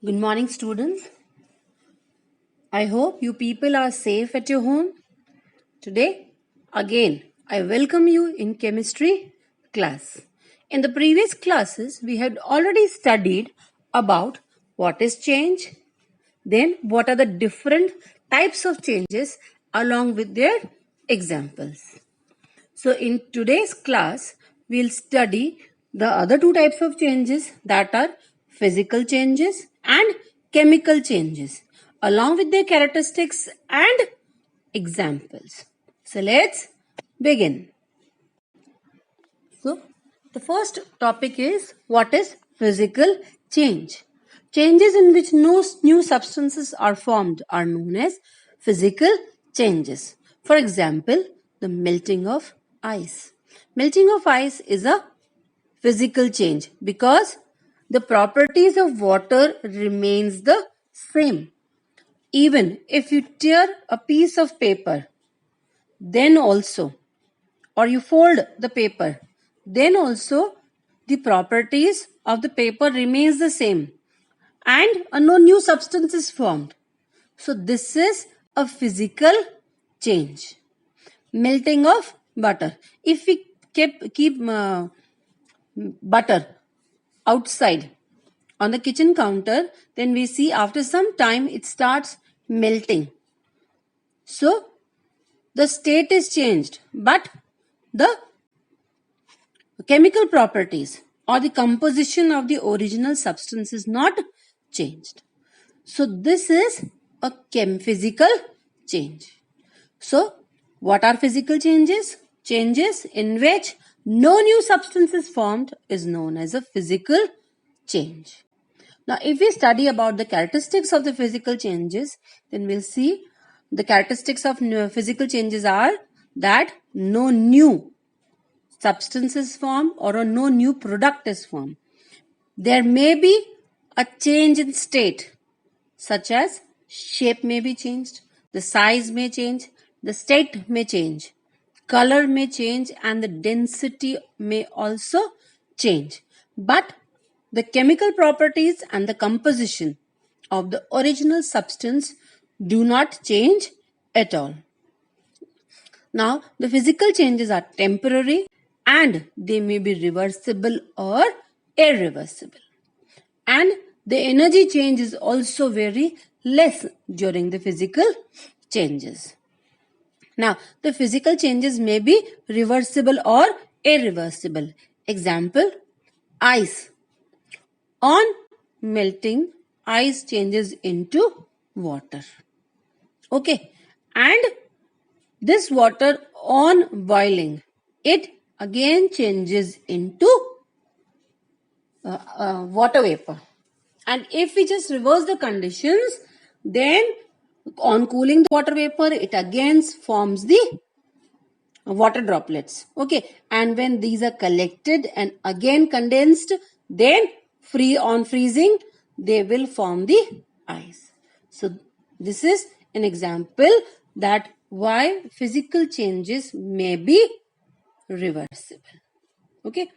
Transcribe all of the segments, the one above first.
Good morning, students. I hope you people are safe at your home. Today, again, I welcome you in chemistry class. In the previous classes, we had already studied about what is change, then what are the different types of changes along with their examples. So in today's class, we'll study the other two types of changes, that are physical changes and chemical changes, along with their characteristics and examples. So let's begin. So the first topic is what is physical change. Changes in which no new substances are formed are known as physical changes. For example, the melting of ice. Melting of ice is a physical change because the properties of water remains the same. Even if you tear a piece of paper, then also, or you fold the paper, then also the properties of the paper remains the same and no new substance is formed. So this is a physical change. Melting of butter. If we keep butter outside on the kitchen counter, then we see after some time it starts melting. So the state is changed, but the chemical properties or the composition of the original substance is not changed. So this is a physical change. So what are physical changes? Changes in which no new substance is formed is known as a physical change. Now if we study about the characteristics of the physical changes, then we'll see the characteristics of physical changes are that no new substance is formed or no new product is formed. There may be a change in state, such as shape may be changed, the size may change, the state may change, color may change, and the density may also change. But the chemical properties and the composition of the original substance do not change at all. Now, the physical changes are temporary and they may be reversible or irreversible. And the energy change is also very less during the physical changes. Now, the physical changes may be reversible or irreversible. Example, ice. On melting, ice changes into water. Okay, and this water on boiling, it again changes into water vapor. And if we just reverse the conditions, then on cooling the water vapor, it again forms the water droplets. Okay, and when these are collected and again condensed, then on freezing, they will form the ice. So this is an example that why physical changes may be reversible. Okay.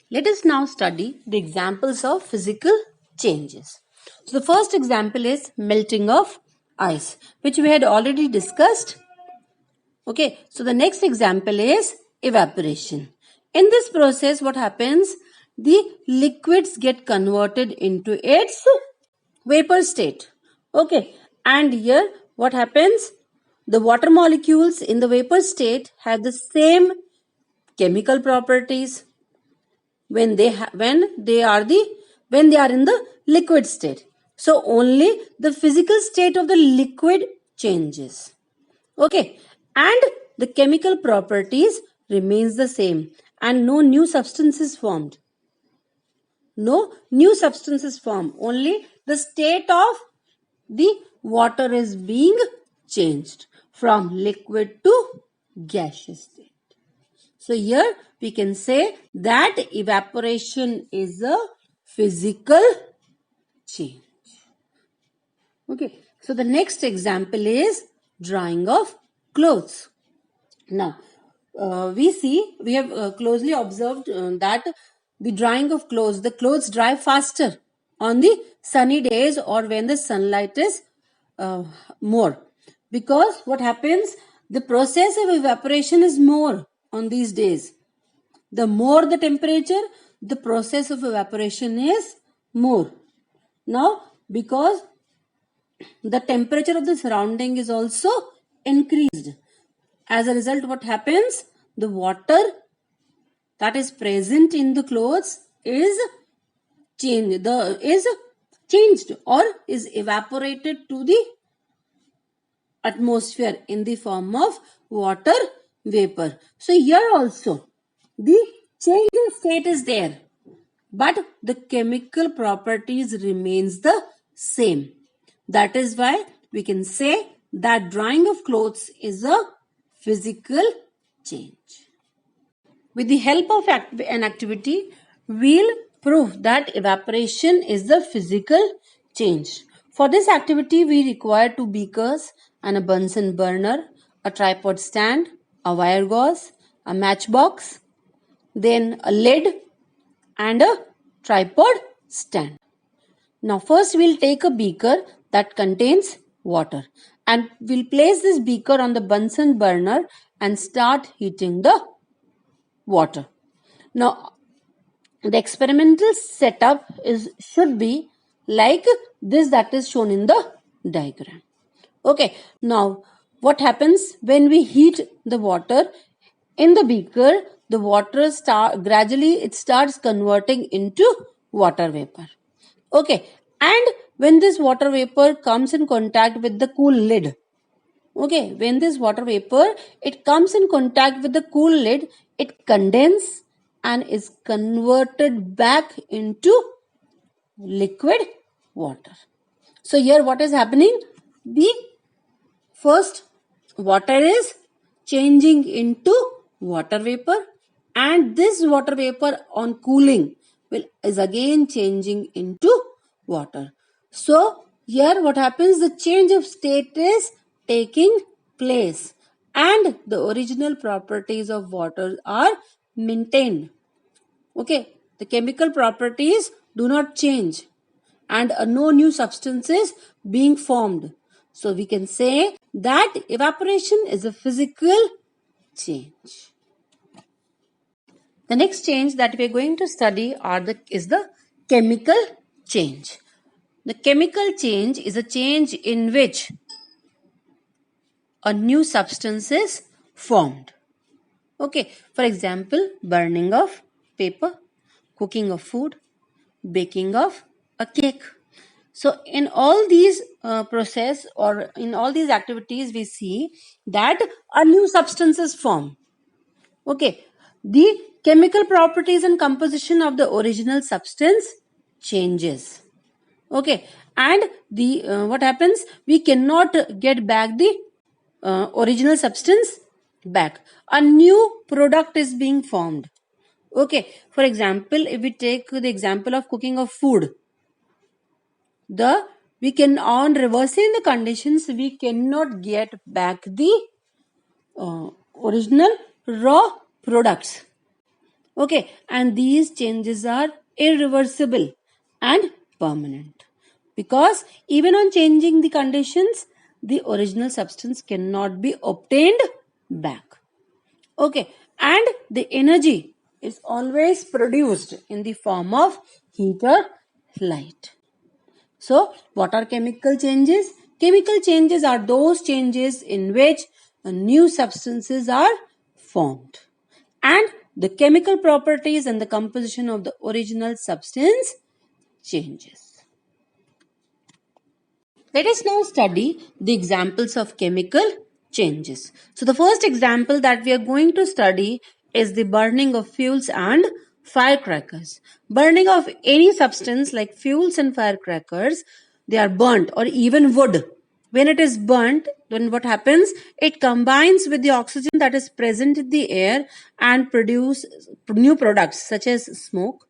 Let us now study the examples of physical changes. So the first example is melting of ice, which we had already discussed. Okay, so the next example is evaporation. In this process, what happens? The liquids get converted into its vapor state. Okay, and here what happens? The water molecules in the vapor state have the same chemical properties when they are in the liquid state. So only the physical state of the liquid changes. Okay, and the chemical properties remains the same and no new substance is formed. No new substance is formed. Only the state of the water is being changed from liquid to gaseous state. So here we can say that evaporation is a physical change. Okay, so the next example is drying of clothes. Now, we have closely observed that the drying of clothes, the clothes dry faster on the sunny days or when the sunlight is more. Because what happens, the process of evaporation is more on these days. The more the temperature, the process of evaporation is more. Now, because the temperature of the surrounding is also increased, as a result, what happens? The water that is present in the clothes is changed or is evaporated to the atmosphere in the form of water vapor. So here also the change in state is there, but the chemical properties remains the same. That is why we can say that drying of clothes is a physical change. With the help of an activity, we'll prove that evaporation is the physical change. For this activity, we require 2 beakers and a Bunsen burner, a tripod stand, a wire gauze, a matchbox, then a lid and a tripod stand. Now first we'll take a beaker that contains water and we'll place this beaker on the Bunsen burner and start heating the water. Now the experimental setup should be like this that is shown in the diagram. Okay, now what happens when we heat the water in the beaker? The water gradually it starts converting into water vapor. Okay, and when this water vapor comes in contact with the cool lid, okay, when this water vapor it comes in contact with the cool lid, it condenses and is converted back into liquid water. So here what is happening? The first water is changing into water vapor, and this water vapor on cooling is again changing into water. So here what happens? The change of state is taking place and the original properties of water are maintained. Okay, the chemical properties do not change and no new substances being formed. So we can say that evaporation is a physical change. The next change that we are going to study is the chemical change. The chemical change is a change in which a new substance is formed. Okay, for example, burning of paper, cooking of food, baking of a cake. So in all these process or in all these activities, we see that a new substance is formed. Okay, the chemical properties and composition of the original substance changes. Okay, and the what happens? We cannot get back the original substance back. A new product is being formed. Okay, for example, if we take the example of cooking of food, we can on reversing the conditions, we cannot get back the original raw products. Okay, and these changes are irreversible and permanent because even on changing the conditions, the original substance cannot be obtained back. Okay, and the energy is always produced in the form of heat or light. So, what are chemical changes? Chemical changes are those changes in which new substances are formed and the chemical properties and the composition of the original substance changes. Let us now study the examples of chemical changes. So the first example that we are going to study is the burning of fuels and firecrackers. Burning of any substance like fuels and firecrackers, they are burnt, or even wood. When it is burnt, then what happens? It combines with the oxygen that is present in the air and produce new products such as smoke,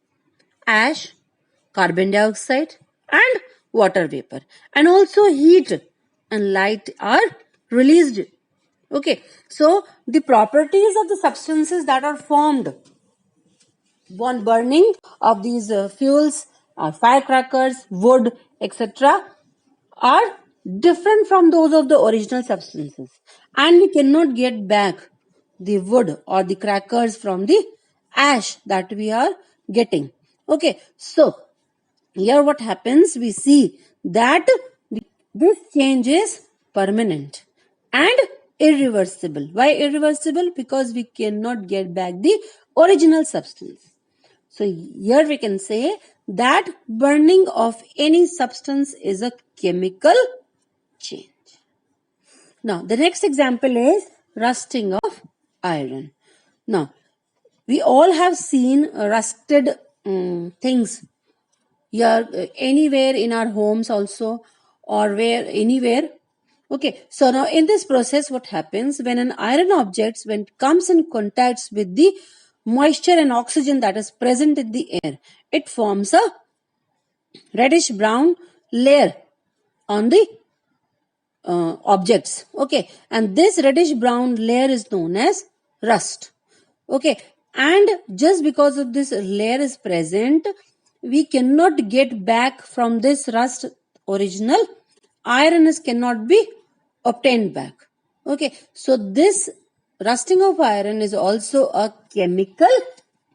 ash, carbon dioxide and water vapor, and also heat and light are released. Okay, so the properties of the substances that are formed on burning of these fuels our firecrackers, wood, etc. are different from those of the original substances, and we cannot get back the wood or the crackers from the ash that we are getting. Okay, so here what happens, we see that this change is permanent and irreversible. Why irreversible? Because we cannot get back the original substance. So here we can say that burning of any substance is a chemical change. Now the next example is rusting of iron. Now we all have seen rusted things here, anywhere in our homes also, or where anywhere. Okay, so now in this process what happens, when an iron object, when it comes in contact with the moisture and oxygen that is present in the air, it forms a reddish brown layer on the objects. Okay, and this reddish brown layer is known as rust. Okay, and just because of this layer is present, we cannot get back from this rust original iron cannot be obtained back. Okay, so this rusting of iron is also a chemical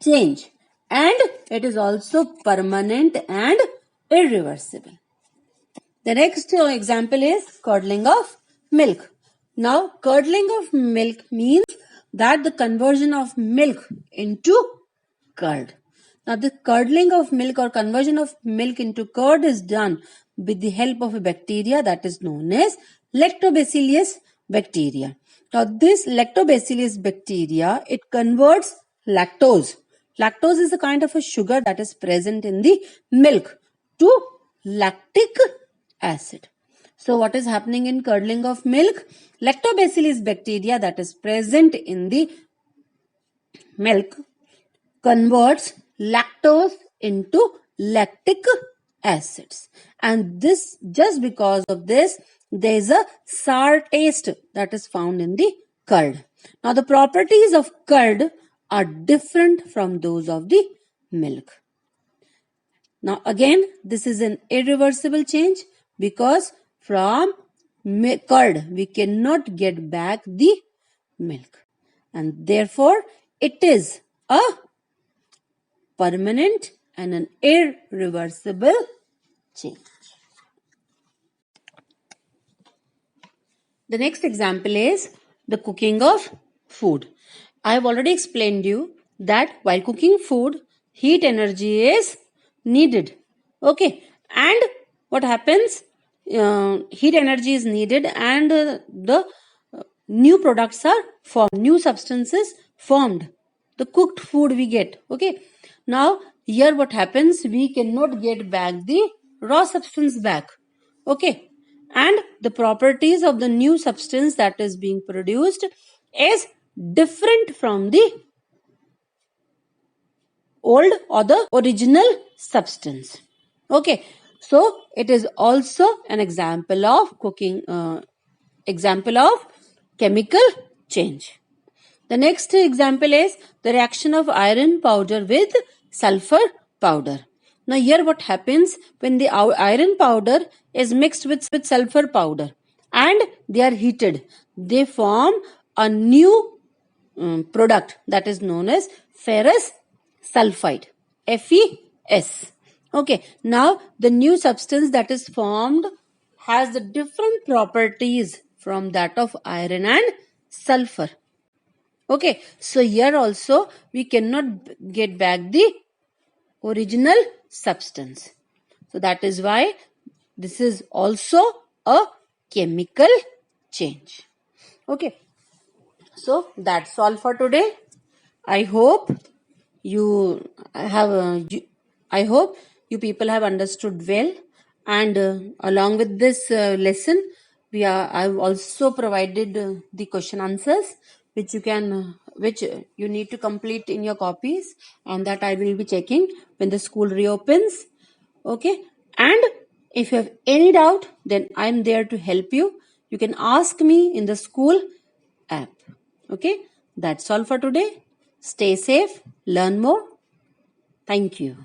change, and it is also permanent and irreversible. The next example is curdling of milk. Now, curdling of milk means that the conversion of milk into curd. Now, the curdling of milk or conversion of milk into curd is done with the help of a bacteria that is known as Lactobacillus bacteria. Now, this Lactobacillus bacteria, it converts lactose. Lactose is a kind of a sugar that is present in the milk to lactic acid. So what is happening in curdling of milk? Lactobacillus bacteria that is present in the milk converts lactose into lactic acids, and this, just because of this, there is a sour taste that is found in the curd. Now the properties of curd are different from those of the milk. Now again, this is an irreversible change because from curd we cannot get back the milk, and therefore it is a permanent and an irreversible change. The next example is the cooking of food. I have already explained you that while cooking food, heat energy is needed. Okay, and what happens? Heat energy is needed, and the new products are formed, new substances formed. The cooked food we get. Okay, now here what happens? We cannot get back the raw substance back. Okay, and the properties of the new substance that is being produced is different from the old or the original substance. Okay, so it is also an example of cooking, example of chemical change. The next example is the reaction of iron powder with sulfur powder. Now here what happens, when the iron powder is mixed with sulfur powder and they are heated, they form a new product that is known as ferrous sulfide, FeS. Okay, now the new substance that is formed has the different properties from that of iron and sulfur. Okay, so here also we cannot get back the original substance. So that is why this is also a chemical change. Okay, so that's all for today. I hope you have, I hope you people have understood well, and along with this lesson, I've also provided the question answers which you need to complete in your copies, and that I will be checking when the school reopens. Okay, and if you have any doubt, then I'm there to help you. You can ask me in the school app. Okay, that's all for today. Stay safe, learn more. Thank you.